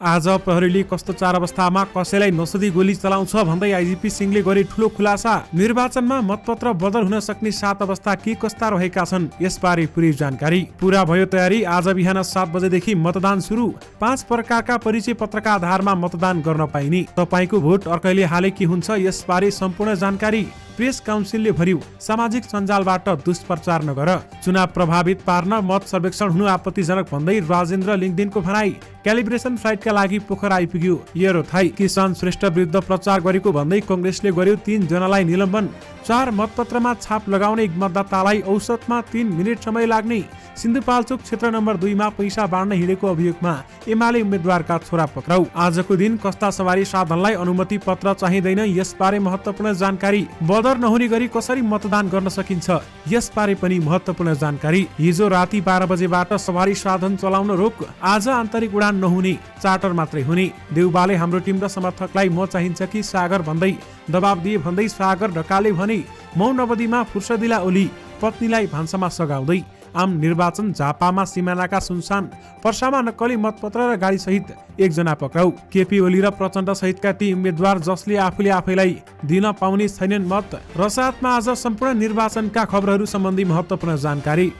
आज प्रहरीले कस्तो 4 अवस्थामा कसैलाई नसोधी गोली चलाउँछ भन्दै आइजिपी सिंहले गरे ठूलो खुलासा। निर्वाचनमा मतपत्र बदल हुन सक्ने 7 अवस्था के कस्ता रहेका छन् यसबारे पूरै जानकारी। पूरा भयो तयारी। आज बिहान 7 बजेदेखि मतदान सुरु। 5 प्रकारका परिचय पत्रका आधारमा मतदान गर्न पाइने। तपाईको भोट अर्कैले हाले के हुन्छ यसबारे सम्पूर्ण जानकारी। प्रेस काउन्सिलले भर्यो सामाजिक सञ्जालबाट दुष्प्रचार नगर। चुनाव प्रभावित पार्न मत सर्वेक्षण हुनु आपत्तिजनक भन्दै राजेन्द्र लिङ्गदेनको भनाई। क्यालिब्रेसन फ्लाइटका लागि पोखरा आइपुग्यो एरो थाई। किसान श्रेष्ठ विरुद्ध प्रचार गरेको भन्दै कंग्रेसले गर्यो 3 जनालाई निलम्बन। 4 मतपत्रमा छाप लगाउने मतदातालाई औसतमा 3 मिनेट समय लाग्ने। सिन्धुपाल्चोक क्षेत्र नम्बर 2 मा पैसा बाँड्न हिँडेको अभियोगमा एमाले उम्मेद्वारका छोरा पक्राउ। आजको दिन कस्ता सवारी साधनलाई अनुमति पत्र चाहिँदैन यसबारे महत्त्वपूर्ण जानकारी। बदर नहुने गरी कसरी मतदान गर्न सकिन्छ यसबारे पनि महत्त्वपूर्ण जानकारी। हिजो राति 12 बजेबाट सवारी साधन चलाउन रोक। आज आन्तरिक उडान नहुने, चार्टर मात्रै हुने। देउबाले हाम्रो टिम र समर्थकलाई म चाहिन्छ कि सागर भन्दै दबाब दिए भन्दै सागर ढकालले भने मौन अवधिमा फुर्सदिला ओली पत्नीलाई भान्सामा सघाउँदै। आम निर्वाचन झापामा सिमानाका सुनसान। पर्सामा नक्कली मतपत्र र गाडी सहित 1 जना पक्राउ। केपी ओली र प्रचण्ड सहितका ती उम्मेद्वार जसले आफूले आफैलाई दिन पाउने छैनन् मत। रसातमा आज सम्पूर्ण निर्वाचनका खबरहरू सम्बन्धी महत्त्वपूर्ण जानकारी।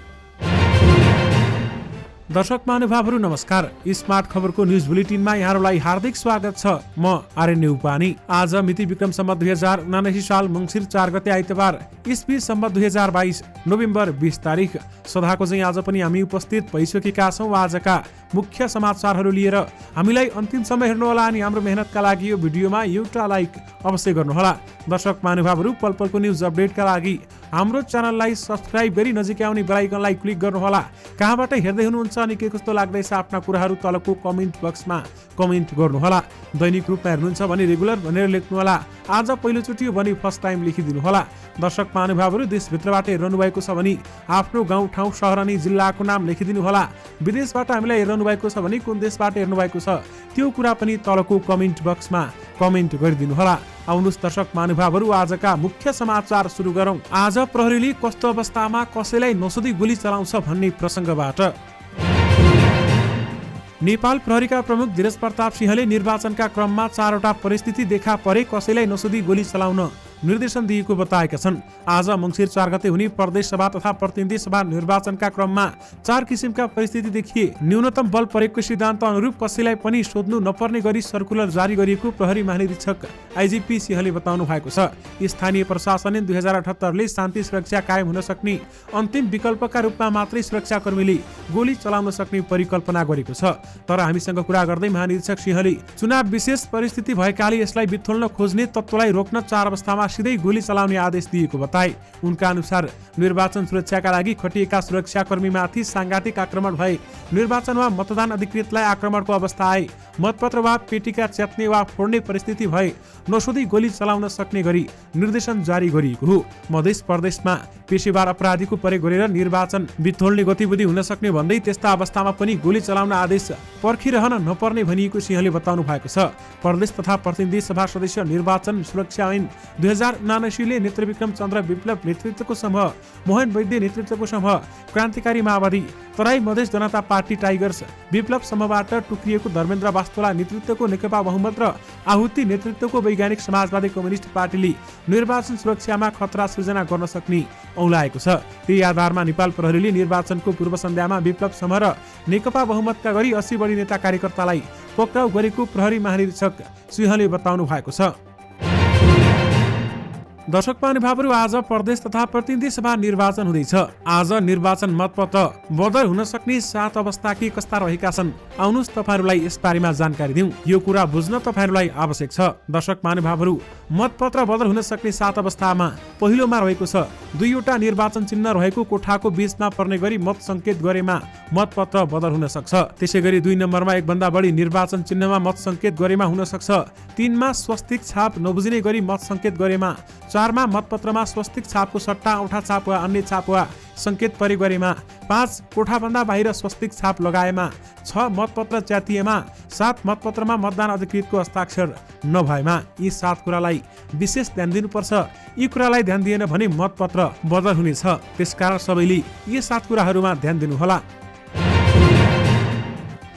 दर्शक महानुभावहरू नमस्कार। स्मार्ट खबरको न्युज बुलेटिनमा यहाँहरूलाई हार्दिक स्वागत छ। म आर्यन उपानी। आज मिति विक्रम सम्वत 2079 साल मङ्सिर 4 गते आइतबार, इस्वी सम्वत 2022 नोभेम्बर 20 तारिक। सदाको चाहिँ आज पनि हामी उपस्थित भइसकेका छौँ आजका मुख्य समाचारहरू लिएर। हामीलाई अन्तिमसम्म हेर्नुहोला अनि हाम्रो मेहनतका लागि यो भिडियोमा एउटा लाइक अवश्य गर्नुहोला। दर्शक महानुभावहरू पल पलको न्युज अपडेटका लागि हाम्रो च्यानललाई सब्स्क्राइब गरी नजिकै आउने बेल आइकनलाई क्लिक गर्नुहोला। कहाँबाट हेर्दै हुनुहुन्छ अनि के कस्तो लाग्दैछ आफ्ना कुराहरू तलको कमेन्ट बक्समा कमेन्ट गर्नुहोला। दैनिक रूपमा हेर्नुहुन्छ भने रेगुलर भनेर लेख्नुहोला। आज पहिलोचोटि हो भने फर्स्ट टाइम लेखिदिनुहोला। दर्शक महानुभावहरू देशभित्रबाट हेर्नु भएको छ भने आफ्नो गाउँ ठाउँ सहर अनि जिल्लाको नाम लेखिदिनुहोला। विदेशबाट हामीलाई हेर्नु भएको छ भने कुन देशबाट हेर्नु भएको छ त्यो कुरा पनि तलको कमेन्ट बक्समा कमेन्ट गरिदिनुहोला। आउनुहोस् दर्शक महानुभावहरू आजका मुख्य समाचार सुरु गरौँ। आज प्रहरीले कस्तो अवस्थामा कसैलाई नसोधी गोली चलाउँछ भन्ने प्रसङ्गबाट। नेपाल प्रहरीका प्रमुख धीरज प्रताप सिंहले निर्वाचनका क्रममा 4 वटा परिस्थिति देखा परे कसैलाई नसोधी गोली चलाउन निर्देशन दिएको बताएका छन्। आज मङ्सिर 4 गते हुने प्रदेश सभा तथा प्रतिनिधि सभा निर्वाचनका क्रममा 4 किसिमका परिस्थिति देखिए। न्यूनतम बल प्रयोगको सिद्धान्त अनुरूप कसैलाई पनि सोध्नु नपर्ने गरी सर्कुलर जारी गरिएको प्रहरी महानिरीक्षक आइजिपी सिंहले बताउनु भएको छ। स्थानीय प्रशासनले 2078 ले शान्ति सुरक्षा कायम हुन सक्ने अन्तिम विकल्पका रूपमा मात्रै सुरक्षाकर्मीले गोली चलाउन सक्ने परिकल्पना गरेको छ। तर हामीसँग कुरा गर्दै महानिरीक्षक सिंहले चुनाव विशेष परिस्थिति भएकाले यसलाई बिथोल्न खोज्ने तत्त्वलाई रोक्न 4 अवस्थामा सिधै गोली चलाउने आदेश दिएको बताए। उनका अनुसार निर्वाचन सुरक्षाका लागि खटिएका सुरक्षाकर्मीमाथि सांघातिक आक्रमण भए, निर्वाचनमा मतदान अधिकृतलाई आक्रमणको अवस्था आए, मतपत्र वा पेटिका च्यात्ने वा फोड्ने परिस्थिति भए नसोधी गोली चलाउन सक्ने गरी निर्देशन जारी गरिएको हो। मध्य प्रदेशमा पेशेवर अपराधीको प्रयोग गरेर निर्वाचन बिथोल्ने गतिविधि हुन सक्ने भन्दै त्यस्ता अवस्थामा पनि गोली चलाउन आदेश पर्खिरहन नपर्ने भनिएको सिंहले बताउनु भएको छ। प्रदेश तथा प्रतिनिधि सभा सदस्य निर्वाचन सुरक्षा ऐन 2079 ले नेत्र विक्रम चन्द्र विप्लव नेतृत्वको समूह, मोहन वैद्य नेतृत्वको समूह, क्रान्तिकारी माओवादी, तराई मधेस जनता पार्टी टाइगर्स, विप्लव समूहबाट टुक्रिएको धर्मेन्द्र वास्तोला नेतृत्वको नेकपा बहुमत र आहुति नेतृत्वको वैज्ञानिक समाजवादी कम्युनिस्ट पार्टीले निर्वाचन सुरक्षामा खतरा सृजना गर्न सक्ने औलाएको छ। त्यही आधारमा नेपाल प्रहरीले निर्वाचनको पूर्व सन्ध्यामा विप्लव समूह र नेकपा बहुमतका गरी 80 बढी नेता कार्यकर्तालाई पक्राउ गरेको प्रहरी महानिरीक्षक सिंहले बताउनु भएको छ। दर्शक महानुभावहरू आज प्रदेश तथा प्रतिनिधि सभा निर्वाचन हुँदैछ। आज निर्वाचन मतपत्र बदल हुन सक्ने 7 अवस्था के कस्ता रहेका छन् आउनुहोस् तपाईहरुलाई यसबारेमा जानकारी दिउँ। यो कुरा बुझ्न तपाईहरुलाई आवश्यक छ। दर्शक महानुभावहरू मतपत्र बदल हुन सक्ने 7 अवस्थामा पहिलोमा रहेको छ 2 वटा निर्वाचन चिन्ह रहेको कोठाको बीचमा पर्ने गरी मत संकेत गरेमा मतपत्र बदल हुन सक्छ। त्यसैगरी 2 नम्बरमा 1 भन्दा बढी निर्वाचन चिन्हमा मत संकेत गरेमा हुन सक्छ। 3 मा स्वस्तिक छाप नबुझिने गरी मत संकेत गरेमा, 4 मा मतपत्रमा स्वस्तिक छापको सट्टा औठा छाप वा अन्य छाप वा संकेत प्रयोग गरेमा, 5 कोठाभन्दा बाहिर स्वस्तिक छाप लगाएमा, 6 मतपत्र च्यातिएमा, 7 मतपत्रमा मतदान अधिकृतको हस्ताक्षर नभएमा। यी 7 कुरालाई विशेष ध्यान दिनुपर्छ। यी कुरालाई ध्यान दिएन भने मतपत्र बदल हुनेछ। त्यसकारण सबैले यी 7 कुराहरूमा ध्यान दिनुहोला।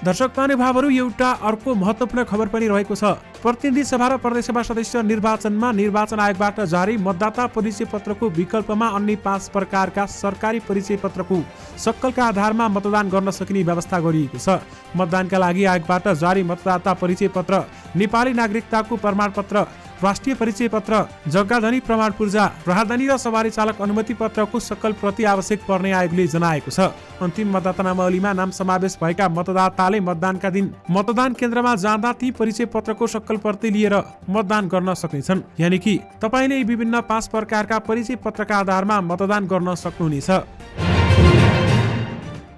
दर्शक महानुभावहरू एउटा अर्को महत्त्वपूर्ण खबर पनि रहेको छ। प्रतिनिधि सभा र प्रदेशसभा सदस्य निर्वाचनमा निर्वाचन आयोगबाट जारी मतदाता परिचय पत्रको विकल्पमा अन्य 5 प्रकारका सरकारी परिचय पत्रको सक्कलका आधारमा मतदान गर्न सकिने व्यवस्था गरिएको छ। मतदानका लागि आयोगबाट जारी मतदाता परिचय पत्र, नेपाली नागरिकताको प्रमाणपत्र, राष्ट्रिय परिचय पत्र, जग्गाधनी प्रमाण पूर्जा, राहदानी र सवारी चालक अनुमति पत्रको सक्कल प्रति आवश्यक पर्ने आयोगले जनाएको छ। अन्तिम मतदाता नामावलीमा नाम समावेश भएका मतदाताले मतदानका दिन मतदान केन्द्रमा जाँदा ती परिचय पत्रको सक्कल प्रति लिएर मतदान गर्न सक्नेछन्। यानि कि तपाईले विभिन्न 5 प्रकारका परिचय पत्रका आधारमा मतदान गर्न सक्नुहुनेछ।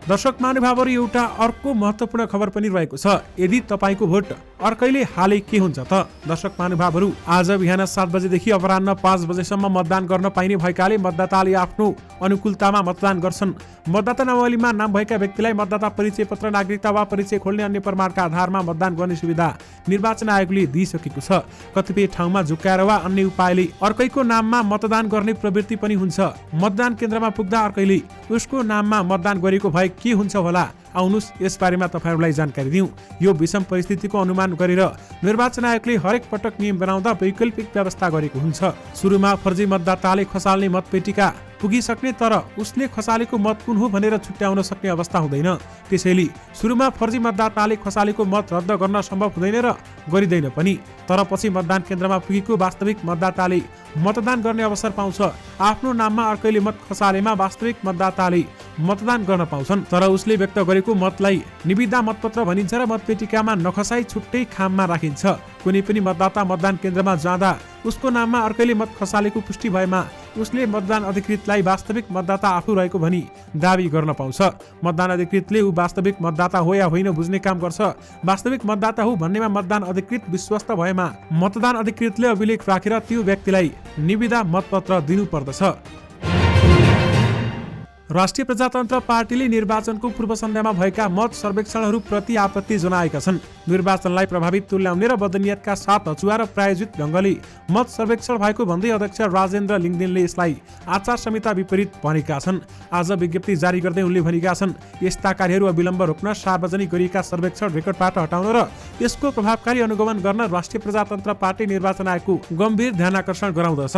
दर्शक महानुभावहरू एउटा अर्को महत्त्वपूर्ण खबर पनि रहेको छ। यदि तपाईको भोट अर्कैले हाले के हुन्छ त? दर्शक महानुभावहरू, आज बिहान 7 बजेदेखि अपराह्न 5 बजेसम्म मतदान गर्न पाइने भएकाले मतदाताले आफ्नो अनुकूलतामा मतदान गर्छन्। मतदाता नामावलीमा नाम भएका व्यक्तिलाई मतदाता परिचय पत्र, नागरिकता वा परिचय खोल्ने अन्य प्रमाणका आधारमा मतदान गर्ने सुविधा निर्वाचन आयोगले दिइसकेको छ। कतिपय ठाउँमा झुक्काएर वा अन्य उपायले अर्कैको नाममा मतदान गर्ने प्रवृत्ति पनि हुन्छ। मतदान केन्द्रमा पुग्दा अर्कैले उसको नाममा मतदान गरेको भए के हुन्छ होला? आउनुस् यस बारेमा तपाईहरुलाई जानकारी दिउँ। यो विषम परिस्थितिको अनुमान गरेर निर्वाचन आयोगले हरेक पटक नियम बनाउँदा वैकल्पिक व्यवस्था गरेको हुन्छ। सुरुमा फर्जी मतदाताले खसाल्ने मतपेटिका पुगिसक्ने, तर उसले खसालेको मत कुन हो भनेर छुट्याउन सक्ने अवस्था हुँदैन। त्यसैले सुरुमा फर्जी मतदाताले खसालेको मत रद्द गर्न सम्भव हुँदैन र गरिँदैन पनि। तर पछि मतदान केन्द्रमा पुगेको वास्तविक मतदाताले मतदान गर्ने अवसर पाउँछ। आफ्नो नाममा अर्कैले मत खसालेमा वास्तविक मतदाताले मतदान गर्न पाउँछन्, तर उसले व्यक्त गरेको मतलाई निविदा मतपत्र भनिन्छ र मतपेटिकामा नखसाई छुट्टै खाममा राखिन्छ। कुनै पनि मतदाता मतदान केन्द्रमा जाँदा उसको नाममा अर्कैले मत खसालेको पुष्टि भएमा उसले मतदान अधिकृतलाई वास्तविक मतदाता आफू रहेको भनी दावी गर्न पाउँछ। मतदान अधिकृतले ऊ वास्तविक मतदाता हो या होइन बुझ्ने काम गर्छ। वास्तविक मतदाता हो भन्नेमा मतदान अधिकृत विश्वस्त भएमा मतदान अधिकृतले अभिलेख राखेर त्यो व्यक्तिलाई निविदा मतपत्र दिनुपर्दछ। राष्ट्रिय प्रजातन्त्र पार्टीले निर्वाचनको पूर्व सन्ध्यामा भएका मत सर्वेक्षणहरू प्रति आपत्ति जनाएका छन्। निर्वाचनलाई प्रभावित तुल्याउने र बदनियतका साथ अचुवा र प्रायोजित ढङ्गले मत सर्वेक्षण भएको भन्दै अध्यक्ष राजेन्द्र लिङदेनले यसलाई आचार संहिता विपरीत भनेका छन्। आज विज्ञप्ति जारी गर्दै उनले भनेका छन्, यस्ता कार्यहरू अविलम्ब रोक्न, सार्वजनिक गरिएका सर्वेक्षण रेकर्डबाट हटाउन र यसको प्रभावकारी अनुगमन गर्न राष्ट्रिय प्रजातन्त्र पार्टी निर्वाचन आयोगको गम्भीर ध्यानाकर्षण गराउँदछ।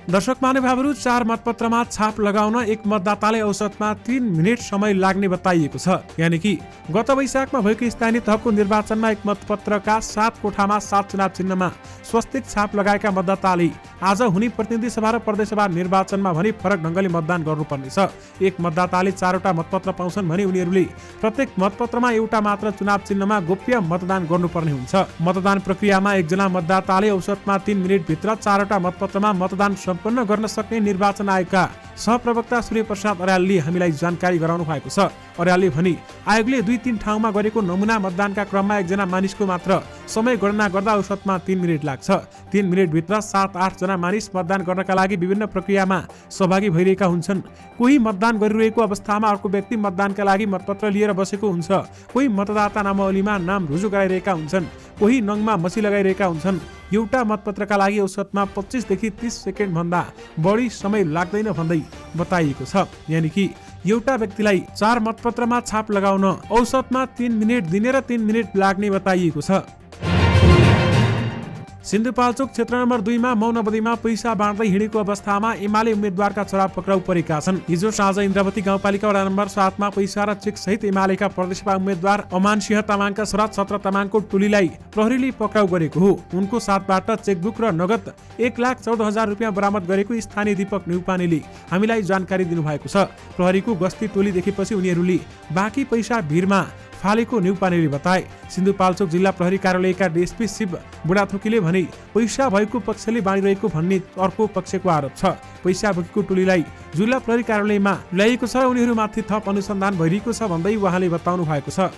दर्शक महानुभावहरू, 4 मतपत्रमा छाप लगाउन एक मतदाताले औसतमा 3 मिनेट समय लाग्ने बताइएको छ। यानि कि गत वैशाखमा भएको स्थानीय तहको निर्वाचनमा एक मतपत्रका 7 कोठामा 7 चुनाव चिन्हमा स्वस्तिक छाप लगाएका मतदाताले आज हुने प्रतिनिधि सभा र प्रदेशसभा निर्वाचनमा भने फरक ढङ्गले मतदान गर्नुपर्नेछ। एक मतदाताले 4 वटा मतपत्र पाउँछन् भने उनीहरूले प्रत्येक मतपत्रमा एउटा मात्र चुनाव चिन्हमा गोप्य मतदान गर्नुपर्ने हुन्छ। मतदान प्रक्रियामा एकजना मतदाताले औसतमा 3 मिनेटभित्र 4 वटा मतपत्रमा मतदान सम्पन्न गर्न सक्ने निर्वाचन आयोगका सहप्रवक्ता सूर्य प्रसाद अर्यालले हामीलाई जानकारी गराउनु भएको छ। अर्यालले भने, आयोगले 2-3 ठाउँमा गरेको नमुना मतदानका क्रममा एकजना मानिसको मात्र समय गणना गर्दा औसतमा 3 मिनेट लाग्छ। 3 मिनेटभित्र 7-8 जना मानिस मतदान गर्नका लागि विभिन्न प्रक्रियामा सहभागी भइरहेका हुन्छन्। कोही मतदान गरिरहेको अवस्थामा अर्को व्यक्ति मतदानका लागि मतपत्र लिएर बसेको हुन्छ। कोही मतदाता नामावलीमा नाम रुजु गराइरहेका हुन्छन्। कोही नङमा मसी लगाइरहेका हुन्छन्। एउटा मतपत्रका लागि औसतमा 25 देखि 30 सेकेन्ड भन्दा बढी समय लाग्दैन भन्दै बताइएको छ। यानि कि एउटा व्यक्तिलाई 4 मतपत्रमा छाप लगाउन औसतमा 3 मिनेट दिने र 3 मिनेट लाग्ने बताइएको छ। सिन्धुपाल्चोक क्षेत्र नम्बर 2 मा मौन अवधिमा पैसा बाँड्दै हिँडेको अवस्थामा एमाले उम्मेद्वारका छोरा पक्राउ परेका छन्। हिजो साँझ इन्द्रवती गाउँपालिका वडा नम्बर 7 मा पैसा र चेक सहित एमालेका प्रदेशसभा उम्मेद्वार अमान सिंह तामाङका छोरा छत्र तामाङको टोलीलाई प्रहरीले पक्राउ गरेको हो। उनको साथबाट चेकबुक र नगद 1,14,000 रुपियाँ बरामद गरेको स्थानीय दीपक न्युपानेले हामीलाई जानकारी दिनुभएको छ। प्रहरीको गस्ती टोली देखेपछि उनीहरूले बाँकी पैसा भिरमा फालेको न्युपानेले बताए। सिन्धुपाल्चोक जिल्ला प्रहरी कार्यालयका डीएसपी शिव बुढाथोकीले भने, पैसा भएको पक्षले बाँडिरहेको भन्ने अर्को पक्षको आरोप छ। पैसा बोकेको टोलीलाई जिल्ला प्रहरी कार्यालयमा ल्याइएको छ र उनीहरूमाथि थप अनुसन्धान भइरहेको छ भन्दै उहाँले बताउनु भएको छ।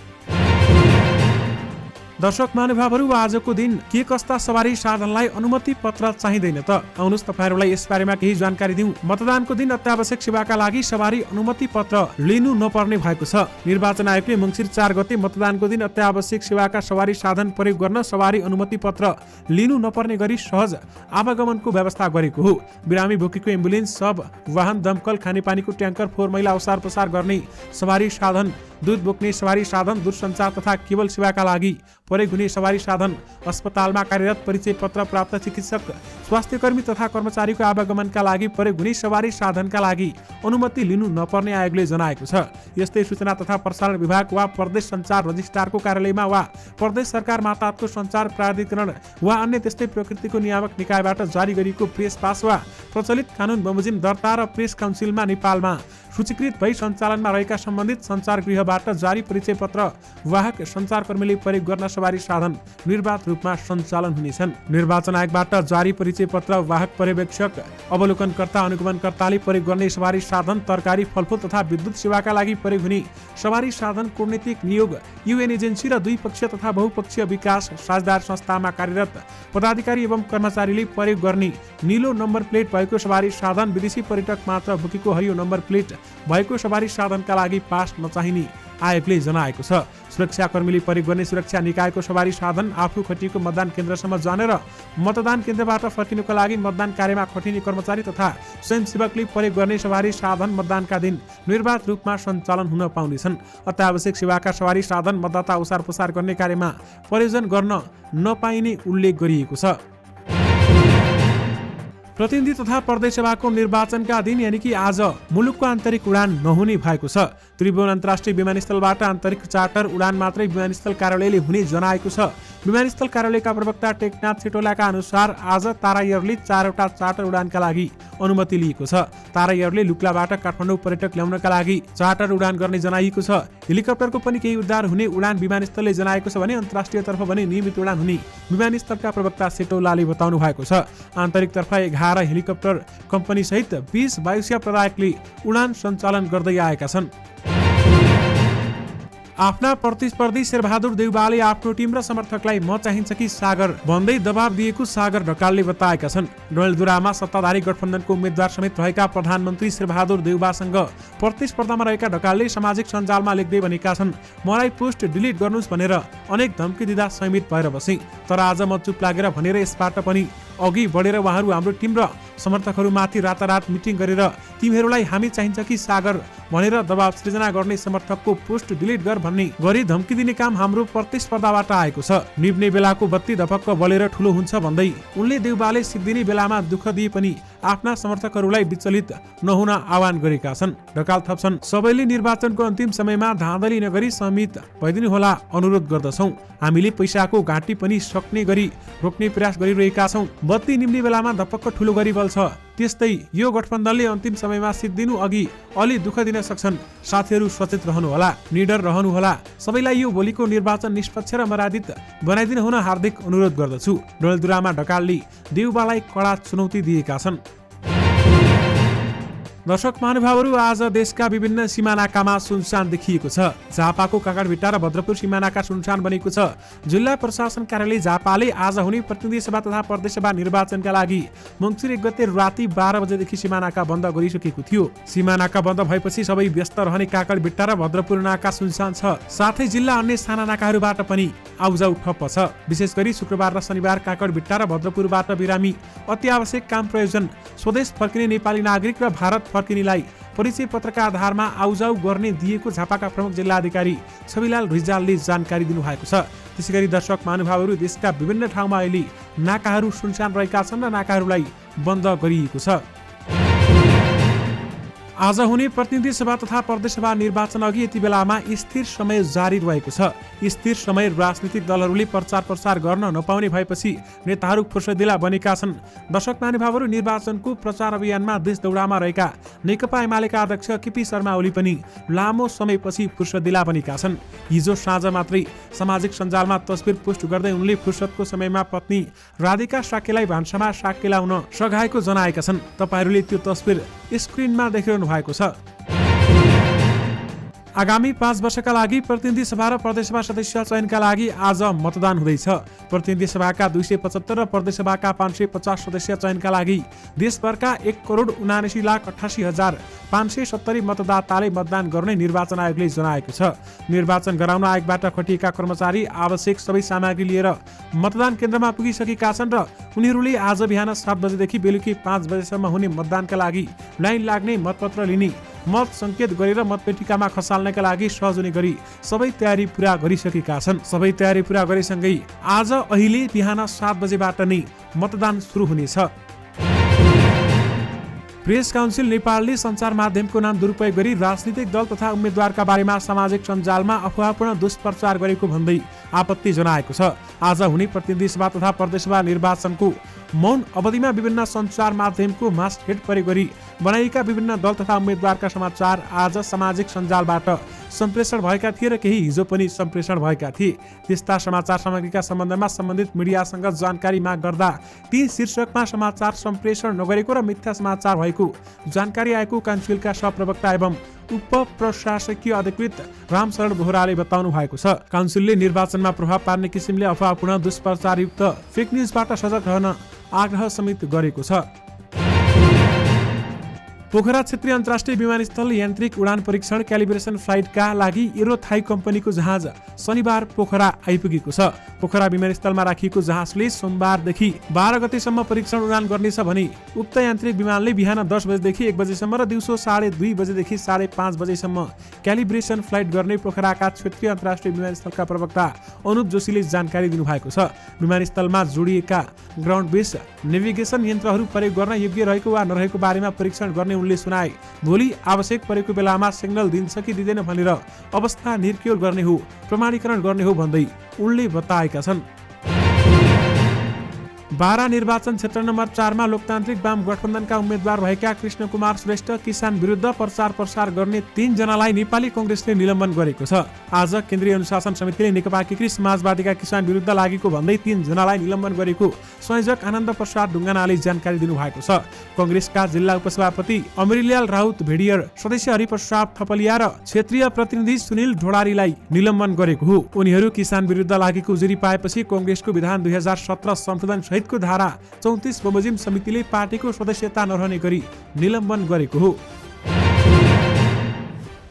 दर्शक महानुभावहरू, आजको दिन के कस्ता सवारी साधनलाई अनुमति पत्र चाहिँदैन त? आउनुहोस् तपाईहरुलाई यस बारेमा केही जानकारी दिउँ। मतदानको दिन अत्यावश्यक सेवाका लागि सवारी अनुमति पत्र लिनु नपर्ने भएको छ। निर्वाचन आयोगले मङ्सिर 4 गते मतदानको दिन अत्यावश्यक सेवाका सवारी साधन प्रयोग गर्न सवारी अनुमति पत्र लिनु नपर्ने गरी सहज आवागमनको व्यवस्था गरेको हो। बिरामी बोकेको एम्बुलेन्स, सब वाहन, दमकल, खानेपानीको ट्याङ्कर, फोहोर मैला ओसार पसार गर्ने सवारी साधन, दूध बोक्ने सवारी साधन, दूरसञ्चार तथा केबल सेवाका लागि प्रयोग हुने सवारी साधन, अस्पतालमा कार्यरत परिचय पत्र प्राप्त चिकित्सक, स्वास्थ्यकर्मी तथा कर्मचारीको आवागमनका लागि प्रयोग हुने सवारी साधनका लागि अनुमति लिनु नपर्ने आयोगले जनाएको छ। यस्तै सूचना तथा प्रसारण विभाग वा प्रदेश सञ्चार रजिस्ट्रारको कार्यालयमा वा प्रदेश सरकार मातहतको सञ्चार प्राधिकरण वा अन्य त्यस्तै प्रकृतिको नियामक निकायबाट जारी गरिएको प्रेस पास वा प्रचलित कानुन बमोजिम दर्ता र प्रेस काउन्सिलमा नेपालमा सूचीकृत भई सञ्चालनमा रहेका सम्बन्धित सञ्चार गृहबाट जारी परिचय पत्र वाहक सञ्चारकर्मीले प्रयोग गर्न सवारी साधन निर्वाध रूपमा सञ्चालन हुनेछन्। निर्वाचन आयोगबाट जारी परिचय पत्र वाहक, पर्यवेक्षक, अवलोकनकर्ता, अनुगमनकर्ताले प्रयोग गर्ने सवारी साधन, तरकारी, फलफुल तथा विद्युत सेवाका लागि प्रयोग हुने सवारी साधन, कूटनीतिक नियोग, युएन एजेन्सी र द्विपक्षीय तथा बहुपक्षीय विकास साझेदार संस्थामा कार्यरत पदाधिकारी एवं कर्मचारीले प्रयोग गर्ने नीलो नम्बर प्लेट भएको सवारी साधन, विदेशी पर्यटक मात्र बोकेको हरियो नम्बर प्लेट भएको सवारी साधनका लागि पास नचाहिने आयोगले जनाएको छ। सुरक्षाकर्मीले प्रयोग गर्ने सुरक्षा निकायको सवारी साधन, आफू खटिएको मतदान केन्द्रसम्म जाने र मतदान केन्द्रबाट फर्किनुको लागि मतदान कार्यमा खटिने कर्मचारी तथा स्वयंसेवकले प्रयोग गर्ने सवारी साधन मतदानका दिन निर्वाध रूपमा सञ्चालन हुन पाउनेछन्। अत्यावश्यक सेवाका सवारी साधन मतदाता ओसार पसार गर्ने कार्यमा प्रयोजन गर्न नपाइने उल्लेख गरिएको छ। प्रतिनिधि तथा प्रदेश सभाको निर्वाचनका दिन यानि कि आज मुलुकको आन्तरिक उडान नहुने भएको छ। त्रिभुवन अन्तर्राष्ट्रिय विमानस्थलबाट आन्तरिक चार्टर उडान मात्रै विमानस्थल कार्यालयले हुने जनाएको छ। विमानस्थल कार्यालयका प्रवक्ता टेकनाथ सेटोलाका अनुसार आज तारा एयरले 4 वटा चार्टर उडानका लागि अनुमति लिएको छ। तारा एयरले लुक्लाबाट काठमाडौँ पर्यटक ल्याउनका लागि चार्टर उडान गर्ने जनाइएको छ। हेलिकप्टरको पनि केही उद्धार हुने उडान विमानस्थलले जनाएको छ भने अन्तर्राष्ट्रियतर्फ भने नियमित उडान हुने विमानस्थलका प्रवक्ता सेटोलाले बताउनु भएको छ। आन्तरिकतर्फ 11 हेलिकप्टर कम्पनी सहित 20 वायुसेना प्रदायकले उडान सञ्चालन गर्दै आएका छन्। आफ्ना प्रतिस्पर्धी शेरबहादुर देउवाले आफ्नो टिम र समर्थकलाई म चाहिन्छ कि सागर भन्दै दबाब दिएको सागर ढकालले बताएका छन्। डडेलधुरामा सत्ताधारी गठबन्धनको उम्मेद्वार समेत रहेका प्रधानमन्त्री शेरबहादुर देउवासँग प्रतिस्पर्धामा रहेका ढकालले सामाजिक सञ्जालमा लेख्दै भनेका छन्, मलाई पोस्ट डिलिट गर्नुस् भनेर अनेक धम्की दिँदा संयमित भएर बसे, तर आज म चुप लागेर भनेर यसबाट पनि अघि बढेर उहाँहरू हाम्रो टिम र समर्थकहरूमाथि रातारात मिटिङ गरेर तिमीहरूलाई हामी चाहिन्छ कि सागर भनेर दबाब सृजना गर्ने समर्थकको पोस्ट डिलिट गर भन्ने गरी धम्की दिने काम हाम्रो प्रतिस्पर्धाबाट आएको छ। निप्ने बेलाको बत्ती धपक्क बलेर ठुलो हुन्छ भन्दै उनले देउवाले सिद्धिने बेलामा दुःख दिए पनि आफ्ना समर्थकहरूलाई विचलित नहुन आह्वान गरेका छन्। ढकाल थप्छन्, सबैले निर्वाचनको अन्तिम समयमा धाँधली नगरी संयमित भइदिनु होला अनुरोध गर्दछौँ। हामीले पैसाको घाँटी पनि सक्ने गरी रोक्ने प्रयास गरिरहेका छौँ। बत्ती निम्ने बेलामा धपक्क ठुलो गरी बल्छ, त्यस्तै यो गठबन्धनले अन्तिम समयमा सिद्धिनु अघि अलि दुःख दिन सक्छन्। साथीहरू सचेत रहनुहोला, निडर रहनुहोला। सबैलाई यो भोलिको निर्वाचन निष्पक्ष र मर्यादित बनाइदिनु हुन हार्दिक अनुरोध गर्दछु। डडेलधुरामा ढकालले देउवालाई कडा चुनौती दिएका छन्। दर्शक महानुभावहरू, आज देशका विभिन्न सीमानाकामा सुनसान देखिएको छ। झापाको काँकडभिट्टा र भद्रपुर सीमानाका सुनसान बनेको छ। जिल्ला प्रशासन कार्यालय झापाले आज हुने प्रतिनिधि सभा तथा प्रदेश सभा निर्वाचनका लागि मङ्सिर 1 गते राति 12 बजेदेखि सीमानाका बन्द गरिसकेको थियो। सीमानाका बन्द भएपछि सबै व्यस्त रहने काँकडभिट्टा र भद्रपुर नाका सुनसान छ। साथै जिल्ला अन्य साना नाकाहरूबाट पनि आउजाउ ठप्प छ। विशेष गरी शुक्रबार र शनिबार काँकडभिट्टा र भद्रपुरबाट बिरामी, अति आवश्यक काम प्रयोजन, स्वदेश फर्किने नेपाली नागरिक र भारत फर्किनेलाई परिचय पत्रका आधारमा आउजाउ गर्ने दिएको झापाका प्रमुख जिल्लाधिकारी छविलाल रिजालले जानकारी दिनुभएको छ। त्यसैगरी दर्शक महानुभावहरू, देशका विभिन्न ठाउँमा अहिले नाकाहरू सुनसान रहेका छन् र नाकाहरूलाई बन्द गरिएको छ। आज हुने प्रतिनिधि सभा तथा प्रदेश सभा निर्वाचन अघि यति बेलामा स्थिर समय जारी रहेको छ। स्थिर समय राजनीतिक दलहरूले प्रचार प्रसार गर्न नपाउने भएपछि नेताहरू फुर्सदिला बनेका छन्। दर्शक महानुभावहरू, निर्वाचनको प्रचार अभियानमा देश दौडामा रहेका नेकपा एमालेका अध्यक्ष केपी शर्मा ओली पनि लामो समयपछि फुर्सदिला बनेका छन्। हिजो साँझ मात्रै सामाजिक सञ्जालमा तस्बिर पोस्ट गर्दै उनले फुर्सदको समयमा पत्नी राधिका साक्यलाई भान्सामा साक्य लाउन सघाएको जनाएका छन्। तपाईँहरूले त्यो तस्बिर स्क्रिनमा देखिरहनु भएको छ। आगामी 5 वर्षका लागि प्रतिनिधि सभा र प्रदेशसभा सदस्य चयनका लागि आज मतदान हुँदैछ। प्रतिनिधि सभाका 275 र प्रदेशसभाका 550 सदस्य चयनका लागि देशभरका 1,79,88,570 मतदाताले मतदान गर्ने निर्वाचन आयोगले जनाएको छ। निर्वाचन गराउन आयोगबाट खटिएका कर्मचारी आवश्यक सबै सामग्री लिएर मतदान केन्द्रमा पुगिसकेका छन् र उनीहरूले आज बिहान 7 बजेदेखि बेलुकी 5 बजेसम्म हुने मतदानका लागि लाइन लाग्ने, मतपत्र लिने, मत संकेत गरेर मतपेटिकामा खसाल्नका लागि सहज हुने गरी सबै तयारी पूरा गरिसकेका छन्। सबै तयारी पूरा गरेसँगै आज अहिले बिहान 7 बजेबाट नै मतदान सुरु हुनेछ। प्रेस काउन्सिल नेपालले सञ्चार माध्यमको नाम दुरुपयोग गरी राजनीतिक दल तथा उम्मेद्वारका बारेमा सामाजिक सञ्जालमा अफवाहपूर्ण दुष्प्रचार गरेको भन्दै आपत्ति जनाएको छ। आज हुने प्रतिनिधि सभा तथा प्रदेशसभा निर्वाचनको मौन अवधिमा विभिन्न सञ्चार माध्यमको मास्टहेड प्रयोग गरी बनाइएका विभिन्न दल तथा उम्मेद्वारका समाचार आज सामाजिक सञ्जालबाट सम्प्रेषण भएका थिए र केही हिजो पनि सम्प्रेषण भएका थिए। त्यस्ता समाचार सामग्रीका सम्बन्धमा सम्बन्धित मिडियासँग जानकारी माग गर्दा ती शीर्षकमा समाचार सम्प्रेषण नगरेको र मिथ्या समाचार भएको जानकारी आएको काउन्सिलका सहप्रवक्ता एवं उप प्रशासकीय अधिकृत रामशरण बोहराले बताउनु भएको छ। काउन्सिलले निर्वाचनमा प्रभाव पार्ने किसिमले अफवाहपूर्ण दुष्प्रचारयुक्त फेक न्युजबाट सजग रहन आग्रह समेत गरेको छ। पोखरा क्षेत्रीय अन्तर्राष्ट्रिय विमानस्थल यान्त्रिक उडान परीक्षण क्यालिब्रेसन फ्लाइटका लागि एरोथाई कम्पनीको जहाज शनिबार पोखरा आइपुगेको छ। पोखरा विमानस्थलमा राखिएको जहाजले सोमबारदेखि 12 गतेसम्म परीक्षण उडान गर्नेछ भने उक्त यान्त्रिक विमानले बिहान 10 बजेदेखि 1 बजेसम्म र दिउँसो 2:30 बजेदेखि 5:30 बजेसम्म क्यालिब्रेसन फ्लाइट गर्ने पोखराका क्षेत्रीय अन्तर्राष्ट्रिय विमानस्थलका प्रवक्ता अनुप जोशीले जानकारी दिनुभएको छ। विमानस्थलमा जोडिएका ग्राउन्ड बेस नेभिगेसन यन्त्रहरू प्रयोग गर्न योग्य रहेको वा नरहेको बारेमा परीक्षण गर्ने उनले सुनाए। भोलि आवश्यक परेको बेलामा सिग्नल दिन्छ कि दिँदैन भनेर अवस्था निर्क्योल गर्ने हो, प्रमाणीकरण गर्ने हो भन्दै उनले बताएका छन्। बारा निर्वाचन क्षेत्र नम्बर 4 मा लोकतान्त्रिक वाम गठबन्धनका उम्मेद्वार भएका कृष्ण कुमार श्रेष्ठ किसान विरुद्ध प्रचार प्रसार गर्ने 3 जनालाई नेपाली कांग्रेसले निलम्बन गरेको छ। आज केन्द्रीय अनुशासन समितिले नेकपा एकीकृत समाजवादीका किसान विरुद्ध लागेको भन्दै 3 जनालाई निलम्बन गरेको संयोजक आनन्द प्रसाद ढुङ्गानाले जानकारी दिनुभएको छ। कांग्रेसका जिल्ला उपसभापति अमरिलाल राउत भेडियर, सदस्य हरिप्रसाद थपलिया र क्षेत्रीय प्रतिनिधि सुनिल ढोडारीलाई निलम्बन गरेको हो। उनीहरू किसान विरुद्ध लागेको उजुरी पाएपछि कांग्रेसको विधान 2017 संशोधन सहितको धारा 34 बमोजिम समितिले पार्टीको सदस्यता नरहने गरी निलम्बन गरेको हो।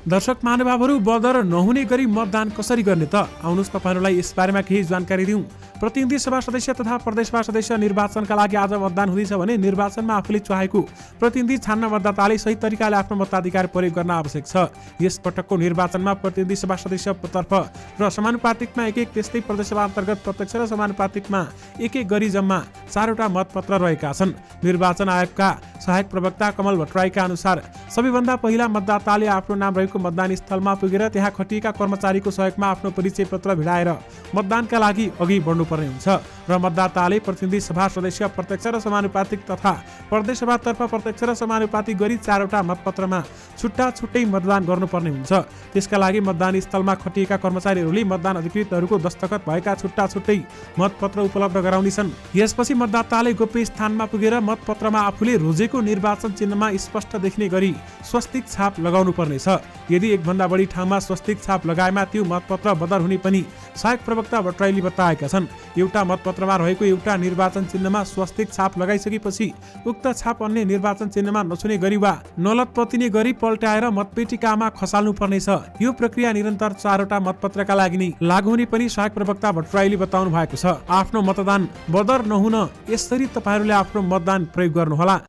दर्शक महानुभावहरू, बदर नहुने गरी मतदान कसरी गर्ने त? आउनुहोस् तपाईहरुलाई यस बारेमा केही जानकारी दिउँ। प्रतिनिधि सभा सदस्य तथा प्रदेशसभा सदस्य निर्वाचनका लागि आज मतदान हुँदैछ भने निर्वाचनमा आफूले चाहेको प्रतिनिधि छान्न मतदाताले सही तरिकाले आफ्नो मताधिकार प्रयोग गर्न आवश्यक छ। यस पटकको निर्वाचनमा प्रतिनिधि सभा सदस्यतर्फ र समानुपातिकमा एक त्यस्तै प्रदेशसभा अन्तर्गत प्रत्यक्ष र समानुपातिकमा एक गरी जम्मा 4वटा मतपत्र रहेका छन्। निर्वाचन आयोगका सहायक प्रवक्ता कमल भट्टराईका अनुसार सबैभन्दा पहिला मतदाताले आफ्नो नाम रहेको मतदान स्थलमा पुगेर त्यहाँ खटिएका कर्मचारीको सहयोगमा आफ्नो परिचय पत्र भिडाएर मतदानका लागि अघि बढ्नुपर्ने हुन्छ र मतदाताले प्रतिनिधि सभा सदस्य प्रत्यक्ष र समानुपातिक तथा प्रदेशसभातर्फ प्रत्यक्ष र समानुपातिक गरी 4वटा मतपत्रमा छुट्टा छुट्टै मतदान गर्नुपर्ने हुन्छ। त्यसका लागि मतदान स्थलमा खटिएका कर्मचारीहरूले मतदान अधिकृतहरूको दस्तखत भएका छुट्टा छुट्टै मतपत्र उपलब्ध गराउनेछन्। यसपछि मतदाताले गोप्य स्थानमा पुगेर मतपत्रमा आफूले रोजेको निर्वाचन चिन्हमा स्पष्ट देखिने गरी स्वस्तिक छाप लगाउनु पर्नेछ। यदि एकभन्दा बढी ठाउँमा स्वस्तिक छाप लगाएमा त्यो मतपत्र बदर हुने पनि सहायक प्रवक्ता भट्टराईले बताएका छन्। एउटा मतपत्रमा रहेको एउटा निर्वाचन चिन्हमा स्वस्तिक छाप लगाइसकेपछि उक्त छाप अन्य निर्वाचन चिन्हमा नछुने गरी वा नलतपतिने गरी पल्टाएर मतपेटिकामा खसाल्नु पर्नेछ। यो प्रक्रिया निरन्तर 4वटा मतपत्रका लागि नै लागू हुने पनि सहायक प्रवक्ता भट्टराईले बताउनु भएको छ। आफ्नो मतदान बदर नहुन यसरी तपाईहरुले आफ्नो मतदान प्रयोग गर्नुहोला।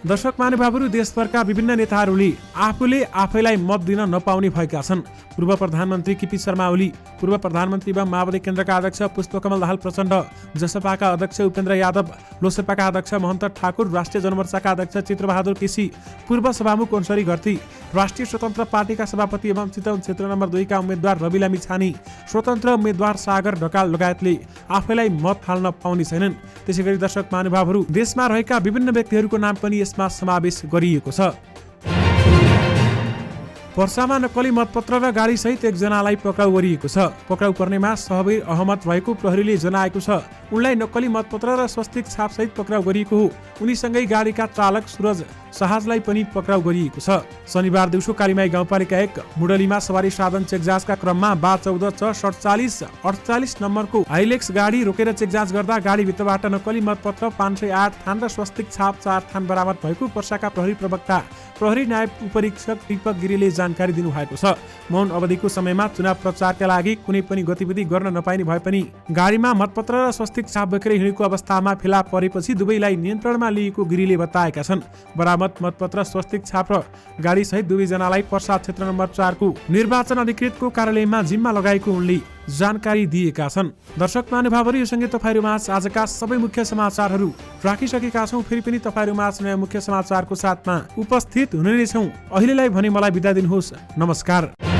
दर्शक महानुभावहरू, देशभरका विभिन्न नेताहरूले आफूले आफैलाई मत दिन नपाउने भएका छन्। पूर्व प्रधानमन्त्री केपी शर्मा ओली, पूर्व प्रधानमन्त्री एवं माओवादी केन्द्रका अध्यक्ष पुष्पकमल दाहाल प्रचण्ड, जसपाका अध्यक्ष उपेन्द्र यादव, लोसपाका अध्यक्ष महन्त ठाकुर, राष्ट्रिय जनमोर्चाका अध्यक्ष चित्रबहादुर केसी, पूर्व सभामुख अन्सरी घरती, राष्ट्रिय स्वतन्त्र पार्टीका सभापति एवं चितवन क्षेत्र नम्बर 2 का उम्मेद्वार रवि लामी छानी, स्वतन्त्र उम्मेद्वार सागर ढकाल लगायतले आफैलाई मत हाल्न पाउने छैनन्। त्यसैगरी दर्शक महानुभावहरू, देशमा रहेका विभिन्न व्यक्तिहरूको नाम पनि यसमा समावेश गरिएको छ। पर्सामा नक्कली मतपत्र र गाडी सहित एकजनालाई पक्राउ गरिएको छ। पक्राउ पर्नेमा सहबीर अहमद रहेको प्रहरीले जनाएको छ। उनलाई नक्कली मतपत्र र स्वस्तिक छाप सहित पक्राउ गरिएको हो। उनीसँगै गाडीका चालक सुरज सहाजलाई पनि पक्राउ गरिएको छ। शनिबार दिउँसो कालीमाई गाउँपालिका 1 मुडलीमा सवारी साधन चेकजाँचका क्रममा बा 14 नम्बरको हाइलेक्स गाडी रोकेर चेकजाँच गर्दा गाडीभित्रबाट नक्कली मतपत्र 508 थान र स्वस्तिक छाप 4 थान बरामद भएको पर्साका प्रहरी प्रवक्ता प्रहरी नायब उपरीक्षक दीपक गिरीले जानकारी दिनुभएको छ। मौन अवधिको समयमा चुनाव प्रचारका लागि कुनै पनि गतिविधि गर्न नपाइने भए पनि गाडीमा मतपत्र र स्वस्तिक छाप बोकेर हिँडेको अवस्थामा फेला परेपछि दुवैलाई नियन्त्रणमा लिएको गिरीले बताएका छन्। बरामद मतपत्र स्वस्तिक छाप र गाडी सहित दुवैजनालाई पर्सा क्षेत्र नम्बर 4 को निर्वाचन अधिकृतको कार्यालयमा जिम्मा लगाएको उनले जानकारी दिएका छन्। दर्शक महानुभावहरू, यो सँगै तपाईहरुमाझ आजका सबै मुख्य समाचारहरू राखिसकेका छौं। फेरि पनि तपाईहरुमाझ नयाँ मुख्य समाचारको साथमा उपस्थित हुने नै छौं। अहिलेलाई भने मलाई बिदा दिनुहोस्। नमस्कार।